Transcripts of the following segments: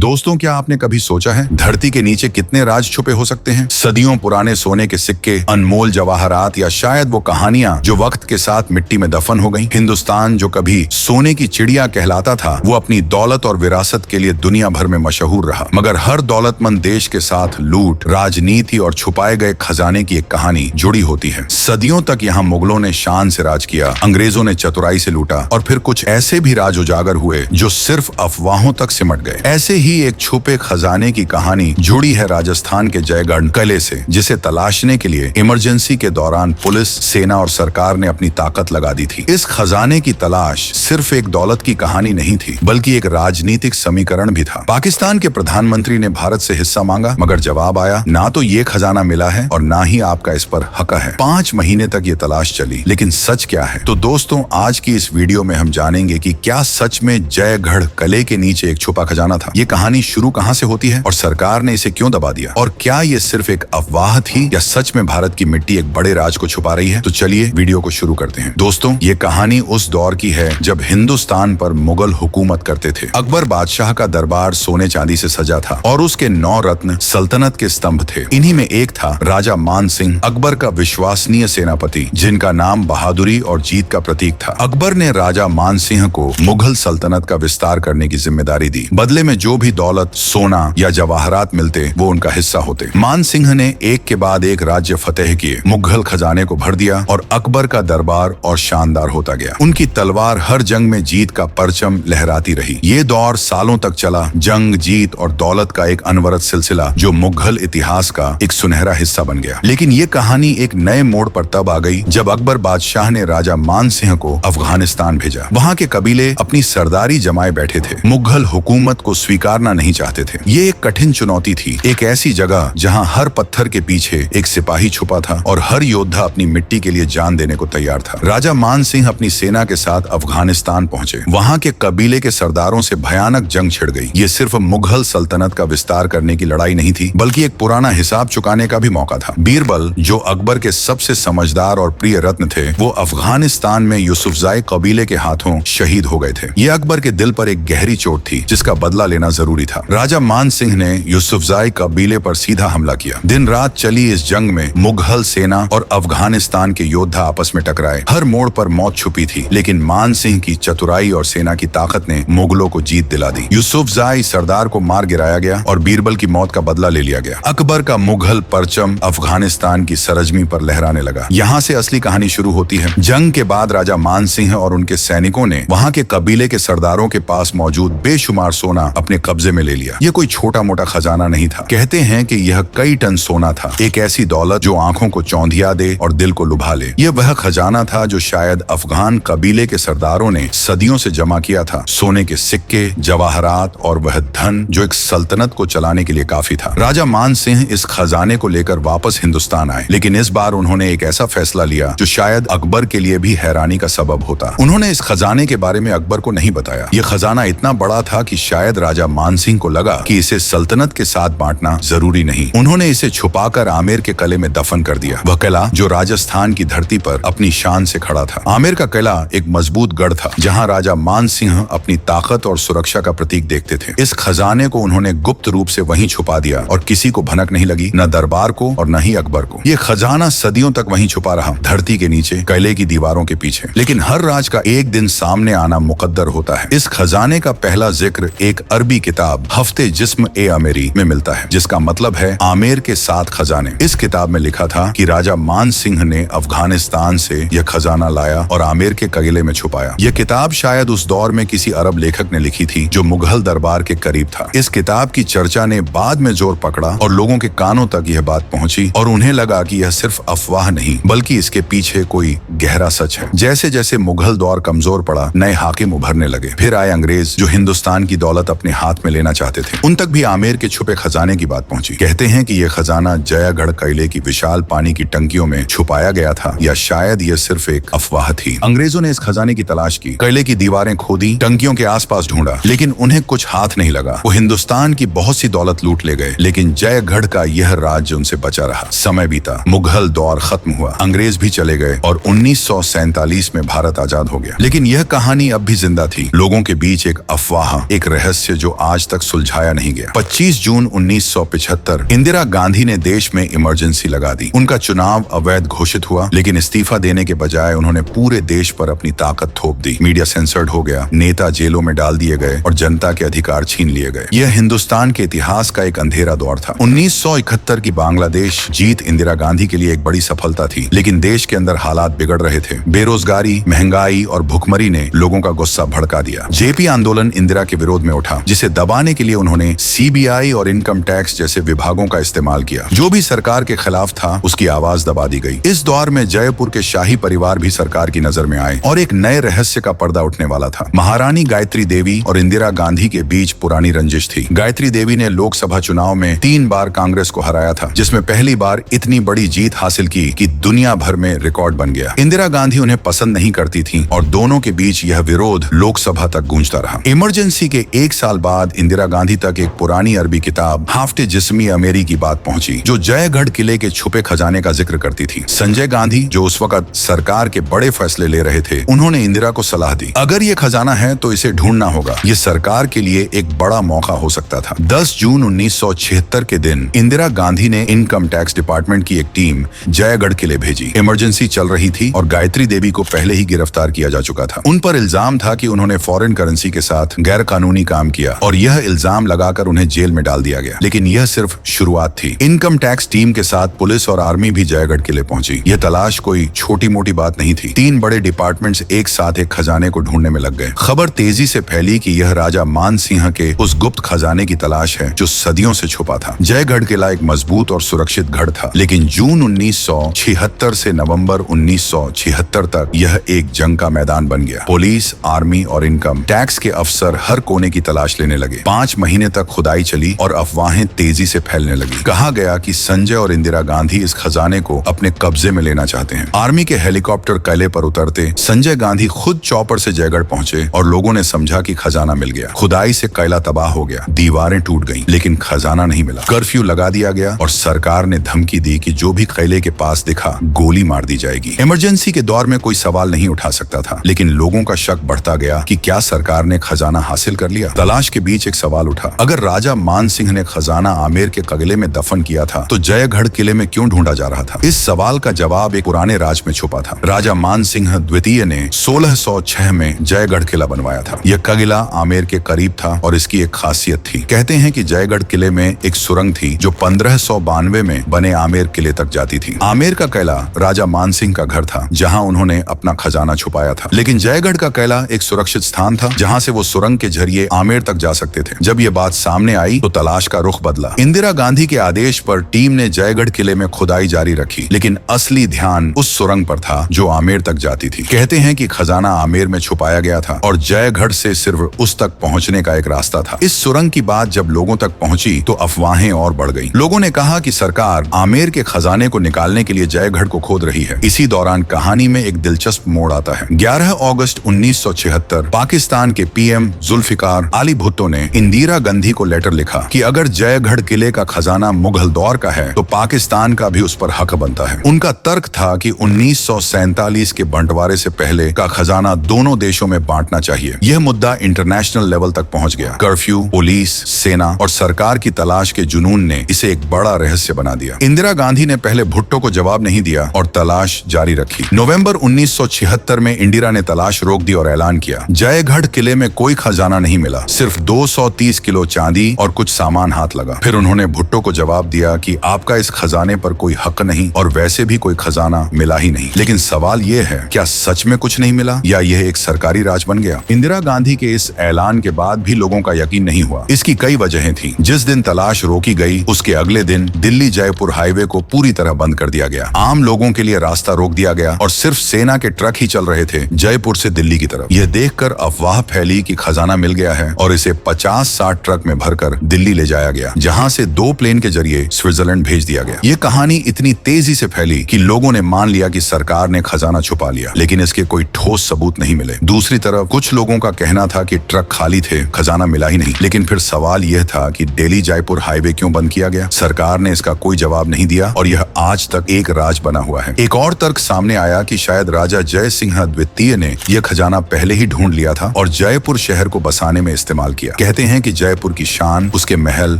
दोस्तों, क्या आपने कभी सोचा है धरती के नीचे कितने राज छुपे हो सकते हैं? सदियों पुराने सोने के सिक्के, अनमोल जवाहरात या शायद वो कहानियां जो वक्त के साथ मिट्टी में दफन हो गईं। हिंदुस्तान जो कभी सोने की चिड़िया कहलाता था, वो अपनी दौलत और विरासत के लिए दुनिया भर में मशहूर रहा। मगर हर दौलतमंद देश के साथ लूट, राजनीति और छुपाए गए खजाने की एक कहानी जुड़ी होती है। सदियों तक यहाँ मुगलों ने शान से राज किया, अंग्रेजों ने चतुराई से लूटा और फिर कुछ ऐसे भी राज उजागर हुए जो सिर्फ अफवाहों तक सिमट गए। ऐसे ही एक छुपे खजाने की कहानी जुड़ी है राजस्थान के जयगढ़ किले से, जिसे तलाशने के लिए इमरजेंसी के दौरान पुलिस, सेना और सरकार ने अपनी ताकत लगा दी थी। इस खजाने की तलाश सिर्फ एक दौलत की कहानी नहीं थी, बल्कि एक राजनीतिक समीकरण भी था। पाकिस्तान के प्रधानमंत्री ने भारत से हिस्सा मांगा, मगर जवाब आया, ना तो ये खजाना मिला है और ना ही आपका इस पर हक है। 5 महीने तक ये तलाश चली, लेकिन सच क्या है? तो दोस्तों, आज की इस वीडियो में हम जानेंगे कि क्या सच में जयगढ़ किले के नीचे एक छुपा खजाना था। ये कहानी शुरू कहां से होती है और सरकार ने इसे क्यों दबा दिया, और क्या ये सिर्फ एक अफवाह थी या सच में भारत की मिट्टी एक बड़े राज को छुपा रही है? तो चलिए वीडियो को शुरू करते हैं। दोस्तों, ये कहानी उस दौर की है जब हिंदुस्तान पर मुगल हुकूमत करते थे। अकबर बादशाह का दरबार सोने चांदी से सजा था और उसके 9 रत्न सल्तनत के स्तंभ थे। इन्हीं में एक था राजा मान सिंह, अकबर का विश्वसनीय सेनापति, जिनका नाम बहादुरी और जीत का प्रतीक था। अकबर ने राजा मान सिंह को मुगल सल्तनत का विस्तार करने की जिम्मेदारी दी। बदले में जो भी दौलत, सोना या जवाहरात मिलते, वो उनका हिस्सा होते। मान सिंह ने एक के बाद एक राज्य फतेह किए, मुगल खजाने को भर दिया और अकबर का दरबार और शानदार होता गया। उनकी तलवार हर जंग में जीत का परचम लहराती रही। ये दौर सालों तक चला, जंग, जीत और दौलत का एक अनवरत सिलसिला जो मुगल इतिहास का एक सुनहरा हिस्सा बन गया। लेकिन ये कहानी एक नए मोड़ पर तब आ गई जब अकबर बादशाह ने राजा मान सिंह को अफगानिस्तान भेजा। वहाँ के कबीले अपनी सरदारी जमाए बैठे थे, मुगल हुकूमत को स्वीकारना नहीं चाहते थे। ये एक कठिन चुनौती थी, एक ऐसी जगह जहां हर पत्थर के पीछे एक सिपाही छुपा था और हर योद्धा अपनी मिट्टी के लिए जान देने को तैयार था। राजा मान सिंह अपनी सेना के साथ अफगानिस्तान पहुंचे। वहां के कबीले के सरदारों से भयानक जंग छिड़ गई। ये सिर्फ मुगल सल्तनत का विस्तार करने की लड़ाई नहीं थी, बल्कि एक पुराना हिसाब चुकाने का भी मौका था। बीरबल, जो अकबर के सबसे समझदार और प्रिय रत्न थे, वो अफगानिस्तान में यूसुफजाई कबीले के हाथों शहीद हो गए थे। ये अकबर के दिल पर एक गहरी चोट थी, जिसका बदला लेना जरूरी था। राजा मान सिंह ने यूसुफजाई कबीले पर सीधा हमला किया। दिन रात चली इस जंग में मुगल सेना और अफगानिस्तान के योद्धा आपस में टकराए। हर मोड़ पर मौत छुपी थी, लेकिन मान सिंह की चतुराई और सेना की ताकत ने मुगलों को जीत दिला दी। यूसुफजाई सरदार को मार गिराया गया और बीरबल की मौत का बदला ले लिया गया। अकबर का मुगल परचम अफगानिस्तान की सरजमी पर लहराने लगा। यहाँ से असली कहानी शुरू होती है। जंग के बाद राजा मान सिंह और उनके सैनिकों ने वहाँ के कबीले के सरदारों के पास मौजूद बेशुमार सोना अपने कब्जे में ले लिया। ये कोई छोटा मोटा खजाना नहीं था। कहते हैं कि यह कई टन सोना था, एक ऐसी दौलत जो आंखों को चौंधिया दे और दिल को लुभा ले। यह वह खजाना था जो शायद अफगान कबीले के सरदारों ने सदियों से जमा किया था। सोने के सिक्के, जवाहरात और वह धन जो एक सल्तनत को चलाने के लिए काफी था। राजा मान सिंह इस खजाने को लेकर वापस हिंदुस्तान आए, लेकिन इस बार उन्होंने एक ऐसा फैसला लिया जो शायद अकबर के लिए भी हैरानी का सबब होता। उन्होंने इस खजाने के बारे में अकबर को नहीं बताया। यह खजाना इतना बड़ा था कि शायद राजा मान सिंह को लगा कि इसे सल्तनत के साथ बांटना जरूरी नहीं। उन्होंने इसे छुपाकर आमेर के किले में दफन कर दिया। वह किला जो राजस्थान की धरती पर अपनी शान से खड़ा था। आमेर का किला एक मजबूत गढ़ था, जहां राजा मान सिंह अपनी ताकत और सुरक्षा का प्रतीक देखते थे। इस खजाने को उन्होंने गुप्त रूप से वहीं छुपा दिया और किसी को भनक नहीं लगी, न दरबार को और न ही अकबर को। यह खजाना सदियों तक वहीं छुपा रहा, धरती के नीचे, किले की दीवारों के पीछे। लेकिन हर राज का एक दिन सामने आना मुकद्दर होता है। इस खजाने का पहला जिक्र एक अरबी किताब हफ्ते जिस्म ए आमेरी में मिलता है, जिसका मतलब है आमेर के 7 खजाने। इस किताब में लिखा था कि राजा मान सिंह ने अफगानिस्तान से यह खजाना लाया और आमेर के किले में छुपाया। यह किताब शायद उस दौर में किसी अरब लेखक ने लिखी थी जो मुगल दरबार के करीब था। इस किताब की चर्चा ने बाद में जोर पकड़ा और लोगों के कानों तक यह बात पहुंची और उन्हें लगा कि यह सिर्फ अफवाह नहीं, बल्कि इसके पीछे कोई गहरा सच है। जैसे जैसे मुगल दौर कमजोर पड़ा, नए हाकिम उभरने लगे। फिर आए अंग्रेज जो हिंदुस्तान की दौलत अपने हाथ में लेना चाहते थे। उन तक भी आमेर के छुपे खजाने की बात पहुंची। कहते हैं कि यह खजाना जयगढ़ किले की विशाल पानी की टंकियों में छुपाया गया था, या शायद यह सिर्फ एक अफवाह थी। अंग्रेजों ने इस खजाने की तलाश की, किले की दीवारें खोदी, टंकियों के आसपास ढूंढा, लेकिन उन्हें कुछ हाथ नहीं लगा। वो हिंदुस्तान की बहुत सी दौलत लूट ले गए, लेकिन जयगढ़ का यह राज्य उनसे बचा रहा। समय बीता, मुगल दौर खत्म हुआ, अंग्रेज भी चले गए और 1947 में भारत आजाद हो गया। लेकिन यह कहानी अब भी जिंदा थी, लोगों के बीच एक अफवाह, एक रहस्य जो आज तक सुलझाया नहीं गया। 25 जून 1975 इंदिरा गांधी ने देश में इमरजेंसी लगा दी। उनका चुनाव अवैध घोषित हुआ, लेकिन इस्तीफा देने के बजाय उन्होंने पूरे देश पर अपनी ताकत थोप दी। मीडिया सेंसर्ड हो गया, नेता जेलों में डाल दिए गए और जनता के अधिकार छीन लिए गए। यह हिंदुस्तान के इतिहास का एक अंधेरा दौर था। 1971 की बांग्लादेश जीत इंदिरा गांधी के लिए एक बड़ी सफलता थी, लेकिन देश के अंदर हालात बिगड़ रहे थे। बेरोजगारी, महंगाई और भुखमरी ने लोगों का गुस्सा भड़का दिया। जेपी आंदोलन इंदिरा के विरोध में उठा, जिसे दबाने के लिए उन्होंने सीबीआई और इनकम टैक्स जैसे विभागों का इस्तेमाल किया। जो भी सरकार के खिलाफ था, उसकी आवाज दबा दी गई। इस दौर में जयपुर के शाही परिवार भी सरकार की नजर में आए और एक नए रहस्य का पर्दा उठने वाला था। महारानी गायत्री देवी और इंदिरा गांधी के बीच पुरानी रंजिश थी। गायत्री देवी ने लोकसभा चुनाव में 3 बार कांग्रेस को हराया था, जिसमें पहली बार इतनी बड़ी जीत हासिल की कि दुनिया भर में रिकॉर्ड बन गया। इंदिरा गांधी उन्हें पसंद नहीं करती थी और दोनों के बीच यह विरोध लोकसभा तक गूंजता रहा। इमरजेंसी के 1 साल बाद इंदिरा गांधी तक एक पुरानी अरबी किताब हाफ्ते जिस्मी अमेरी की बात पहुंची, जो जयगढ़ किले के छुपे खजाने का जिक्र करती थी। संजय गांधी, जो उस वक्त सरकार के बड़े फैसले ले रहे थे, उन्होंने इंदिरा को सलाह दी, अगर ये खजाना है तो इसे ढूंढना होगा। ये सरकार के लिए एक बड़ा मौका हो सकता था। 10 जून 1976 के दिन इंदिरा गांधी ने इनकम टैक्स डिपार्टमेंट की एक टीम जयगढ़ किले भेजी। इमरजेंसी चल रही थी और गायत्री देवी को पहले ही गिरफ्तार किया जा चुका था। उन पर इल्जाम था कि उन्होंने फॉरेन करेंसी के साथ गैर कानूनी काम किया और यह इल्जाम लगाकर उन्हें जेल में डाल दिया गया। लेकिन यह सिर्फ शुरुआत थी। इनकम टैक्स टीम के साथ पुलिस और आर्मी भी जयगढ़ किले पहुंची। यह तलाश कोई छोटी मोटी बात नहीं थी। 3 बड़े डिपार्टमेंट्स एक साथ एक खजाने को ढूंढने में लग गए। खबर तेजी से फैली कि यह राजा मान सिंह के उस गुप्त खजाने की तलाश है जो सदियों से छुपा था। जयगढ़ किला एक मजबूत और सुरक्षित गढ़ था, लेकिन जून 1976 से नवंबर 1976 तक यह एक जंग का मैदान बन गया। पुलिस, आर्मी और इनकम टैक्स के अफसर हर कोने की तलाश लेने लगे। 5 महीने तक खुदाई चली और अफवाहें तेजी से फैलने लगी। कहा गया कि संजय और इंदिरा गांधी इस खजाने को अपने कब्जे में लेना चाहते हैं। आर्मी के हेलीकॉप्टर किले पर उतरते संजय गांधी खुद चॉपर से जयगढ़ पहुंचे और लोगों ने समझा कि खजाना मिल गया। खुदाई से किला तबाह हो गया, दीवारें टूट गईं, लेकिन खजाना नहीं मिला। कर्फ्यू लगा दिया गया और सरकार ने धमकी दी कि जो भी किले के पास दिखा, गोली मार दी जाएगी। इमरजेंसी के दौर में कोई सवाल नहीं उठा सकता था, लेकिन लोगों का शक बढ़ता गया कि क्या सरकार ने खजाना हासिल कर लिया। तलाश के बीच एक सवाल उठा, अगर राजा मान सिंह ने खजाना आमेर के किले में दफन किया था, तो जयगढ़ किले में क्यों ढूंढा जा रहा था? इस सवाल का जवाब एक पुराने राज में छुपा था। राजा मान सिंह द्वितीय ने 1606 में जयगढ़ किला बनवाया था। यह किला आमेर के करीब था और इसकी एक खासियत थी। कहते हैं कि जयगढ़ किले में एक सुरंग थी जो 1592 में बने आमेर किले तक जाती थी। आमेर का किला राजा मान सिंह का घर था, जहां उन्होंने अपना खजाना छुपाया था। लेकिन जयगढ़ का किला एक सुरक्षित स्थान था, जहां से वो सुरंग के जरिए आमेर तक जा सकते थे। जब ये बात सामने आई तो तलाश का रुख बदला। इंदिरा गांधी के आदेश पर टीम ने जयगढ़ किले में खुदाई जारी रखी, लेकिन असली ध्यान उस सुरंग पर था जो आमेर तक जाती थी। कहते हैं कि खजाना आमेर में छुपाया गया था और जयगढ़ से सिर्फ उस तक पहुंचने का एक रास्ता था। इस सुरंग की बात जब लोगों तक पहुंची तो अफवाहें और बढ़ गईं। लोगों ने कहा कि सरकार आमेर के खजाने को निकालने के लिए जयगढ़ को खोद रही है। इसी दौरान कहानी में एक दिलचस्प मोड़ आता है। 11 अगस्त 1976 पाकिस्तान के पीएम जुल्फिकार अली भुट्टो ने इंदिरा गांधी को लेटर लिखा कि अगर जयगढ़ किले का खजाना मुगल दौर का है तो पाकिस्तान का भी उस पर हक बनता है। उनका तर्क था कि 1947 के बंटवारे से पहले का खजाना दोनों देशों में बांटना चाहिए। यह मुद्दा इंटरनेशनल लेवल तक पहुंच गया। कर्फ्यू, पुलिस, सेना और सरकार की तलाश के जुनून ने इसे एक बड़ा रहस्य बना दिया। इंदिरा गांधी ने पहले भुट्टो को जवाब नहीं दिया और तलाश जारी रखी। नवंबर 1976 में इंदिरा ने तलाश रोक दी और ऐलान किया, जयगढ़ किले में कोई खजाना नहीं मिला, सिर्फ 230 किलो चांदी और कुछ सामान हाथ लगा। फिर उन्होंने भुट्टो को जवाब दिया कि आपका इस खजाने पर कोई हक नहीं और वैसे भी कोई खजाना मिला ही नहीं। लेकिन सवाल यह है, क्या सच में कुछ नहीं मिला या यह एक सरकारी राज बन गया? इंदिरा गांधी के इस ऐलान के बाद भी लोगों का यकीन नहीं हुआ। इसकी कई वजहें थी। जिस दिन तलाश रोकी गई उसके अगले दिन दिल्ली जयपुर हाईवे को पूरी तरह बंद कर दिया गया। आम लोगों के लिए रास्ता रोक दिया गया और सिर्फ सेना के ट्रक ही चल रहे थे जयपुर से दिल्ली की तरफ। यह देखकर अफवाह फैली कि खजाना मिल गया है और इसे 50-60 ट्रक में भरकर दिल्ली ले जाया गया, जहां से 2 प्लेन के जरिए स्विट्जरलैंड भेज दिया गया। ये कहानी इतनी तेजी से फैली कि लोगों ने मान लिया कि सरकार ने खजाना छुपा लिया, लेकिन इसके कोई ठोस सबूत नहीं मिले। दूसरी तरफ कुछ लोगों का कहना था कि ट्रक खाली थे, खजाना मिला ही नहीं। लेकिन फिर सवाल यह था कि दिल्ली जयपुर हाईवे क्यों बंद किया गया? सरकार ने इसका कोई जवाब नहीं दिया और यह आज तक एक राज बना हुआ है। एक और तर्क सामने आया कि शायद राजा जय सिंह द्वितीय ने यह खजाना पहले ही ढूंढ लिया था और जयपुर शहर को बसाने में इस्तेमाल किया। गया। कहते हैं कि जयपुर की शान, उसके महल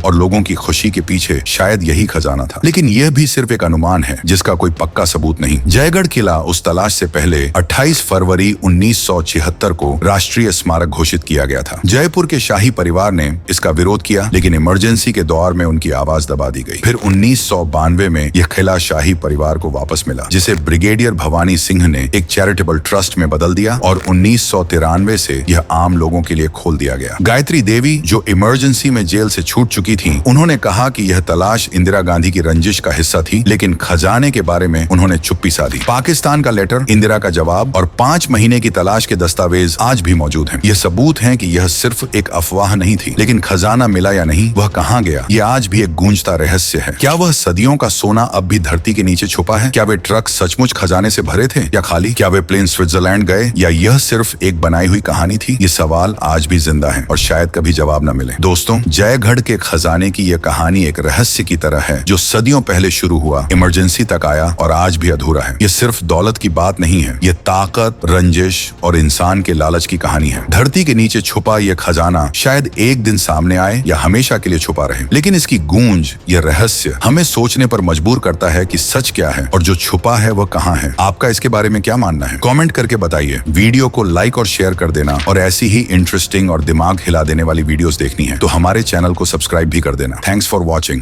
और लोगों की खुशी के पीछे शायद यही खजाना था, लेकिन यह भी सिर्फ एक अनुमान है जिसका कोई पक्का सबूत नहीं। जयगढ़ किला उस तलाश से पहले 28 फरवरी 1976 को राष्ट्रीय स्मारक घोषित किया गया था। जयपुर के शाही परिवार ने इसका विरोध किया, लेकिन इमरजेंसी के दौर में उनकी आवाज दबा दी गई। फिर 1992 में यह किला शाही परिवार को वापस मिला, जिसे ब्रिगेडियर भवानी सिंह ने एक चैरिटेबल ट्रस्ट में बदल दिया और 1993 से यह आम लोगों के लिए खोल दिया गया। गायत्री देवी, जो इमरजेंसी में जेल से छूट चुकी थी, उन्होंने कहा कि यह तलाश इंदिरा गांधी की रंजिश का हिस्सा थी, लेकिन खजाने के बारे में उन्होंने चुप्पी साधी। पाकिस्तान का लेटर, इंदिरा का जवाब और 5 महीने की तलाश के दस्तावेज आज भी मौजूद हैं। यह सबूत है कि यह सिर्फ एक अफवाह नहीं थी, लेकिन खजाना मिला या नहीं, वह कहाँ गया, यह आज भी एक गूंजता रहस्य है। क्या वह सदियों का सोना अब भी धरती के नीचे छुपा है? क्या वे ट्रक सचमुच खजाने से भरे थे या खाली? क्या वे प्लेन स्विट्जरलैंड गए या यह सिर्फ एक बनाई हुई कहानी थी? ये सवाल आज भी जिंदा है और शायद कभी जवाब न मिले। दोस्तों, जयगढ़ के खजाने की यह कहानी एक रहस्य की तरह है, जो सदियों पहले शुरू हुआ, इमरजेंसी तक आया और आज भी अधूरा है। यह सिर्फ दौलत की बात नहीं है, यह ताकत, रंजिश और इंसान के लालच की कहानी है। धरती के नीचे छुपा यह खजाना शायद एक दिन सामने आए या हमेशा के लिए छुपा रहे, लेकिन इसकी गूंज, यह रहस्य हमें सोचने पर मजबूर करता है कि सच क्या है और जो छुपा है वह कहाँ है। आपका इसके बारे में क्या मानना है? कमेंट करके बताइए। वीडियो को लाइक और शेयर कर देना और ऐसी ही इंटरेस्टिंग और दिमाग हिला देने वाली वीडियोस देखनी है तो हमारे चैनल को सब्सक्राइब भी कर देना। Thanks for watching.